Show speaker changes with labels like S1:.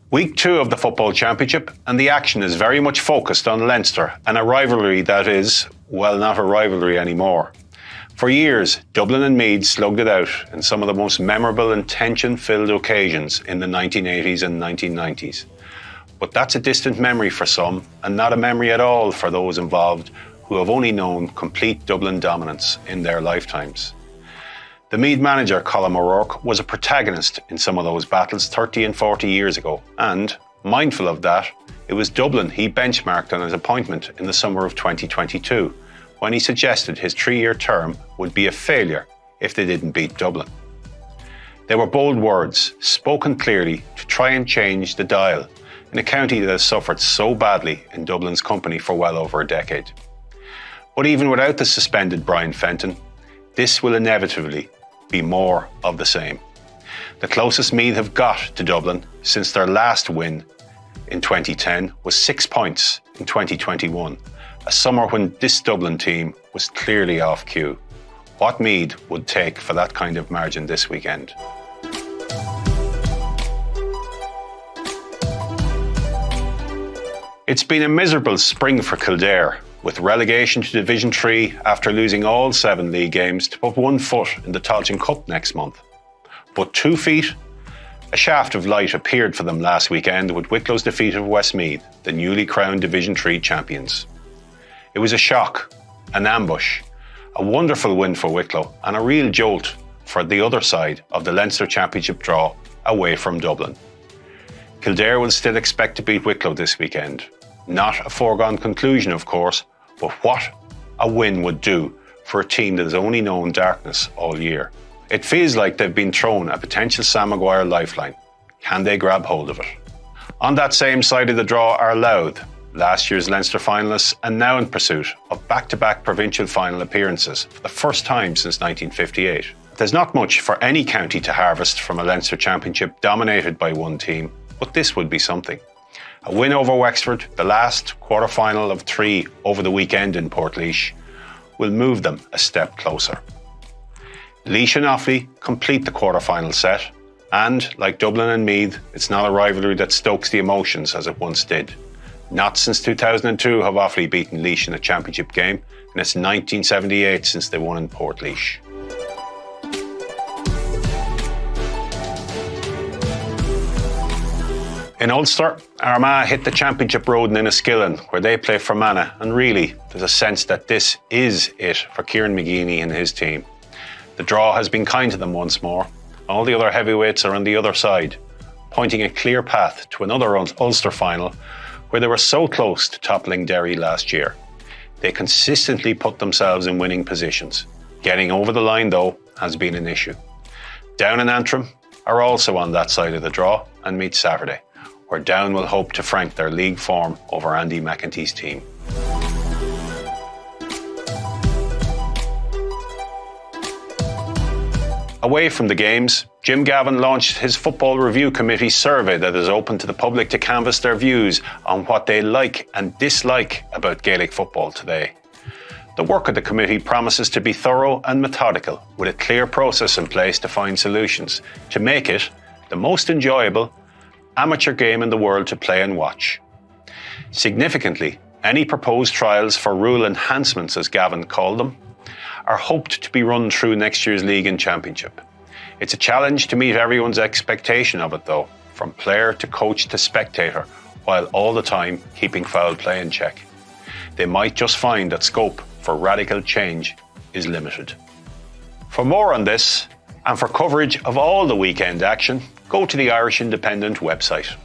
S1: Week 2 of the Football Championship, and the action is very much focused on Leinster and a rivalry that is, well, not a rivalry anymore. For years, Dublin and Meath slugged it out in some of the most memorable and tension-filled occasions in the 1980s and 1990s. But that's a distant memory for some, and not a memory at all for those involved who have only known complete Dublin dominance in their lifetimes. The Meath manager, Colm O'Rourke, was a protagonist in some of those battles 30 and 40 years ago, and, mindful of that, it was Dublin he benchmarked on his appointment in the summer of 2022, when he suggested his 3-year term would be a failure if they didn't beat Dublin. They were bold words, spoken clearly to try and change the dial in a county that has suffered so badly in Dublin's company for well over a decade. But even without the suspended Brian Fenton, this will inevitably be more of the same. The closest Meath have got to Dublin since their last win in 2010 was 6 points in 2021, a summer when this Dublin team was clearly off cue. What Meath would take for that kind of margin this weekend? It's been a miserable spring for Kildare, with relegation to Division 3 after losing all 7 league games to put 1 foot in the Tailteann Cup next month. But 2 feet? A shaft of light appeared for them last weekend with Wicklow's defeat of Westmeath, the newly crowned Division 3 champions. It was a shock, an ambush, a wonderful win for Wicklow and a real jolt for the other side of the Leinster Championship draw away from Dublin. Kildare will still expect to beat Wicklow this weekend. Not a foregone conclusion, of course, but what a win would do for a team that has only known darkness all year. It feels like they've been thrown a potential Sam Maguire lifeline. Can they grab hold of it? On that same side of the draw are Louth, last year's Leinster finalists and now in pursuit of back-to-back provincial final appearances for the first time since 1958. There's not much for any county to harvest from a Leinster Championship dominated by one team, but this would be something. A win over Wexford, the last quarter-final of 3 over the weekend in Portlaoise, will move them a step closer. Laois and Offaly complete the quarter-final set, and, like Dublin and Meath, it's not a rivalry that stokes the emotions as it once did. Not since 2002 have Offaly beaten Laois in a championship game, and it's 1978 since they won in Portlaoise. In Ulster, Armagh hit the championship road in Enniskillen, where they play Fermanagh, and really, there's a sense that this is it for Kieran McGeeney and his team. The draw has been kind to them once more. All the other heavyweights are on the other side, pointing a clear path to another Ulster final, where they were so close to toppling Derry last year. They consistently put themselves in winning positions. Getting over the line, though, has been an issue. Down and Antrim are also on that side of the draw and meet Saturday, where Down will hope to frank their league form over Andy McEntee's team. Away from the games, Jim Gavin launched his Football Review Committee survey that is open to the public to canvass their views on what they like and dislike about Gaelic football today. The work of the committee promises to be thorough and methodical, with a clear process in place to find solutions, to make it the most enjoyable amateur game in the world to play and watch. Significantly, any proposed trials for rule enhancements, as Gavin called them, are hoped to be run through next year's league and championship. It's a challenge to meet everyone's expectation of it, though, from player to coach to spectator, while all the time keeping foul play in check. They might just find that scope for radical change is limited. For more on this, and for coverage of all the weekend action, go to the Irish Independent website.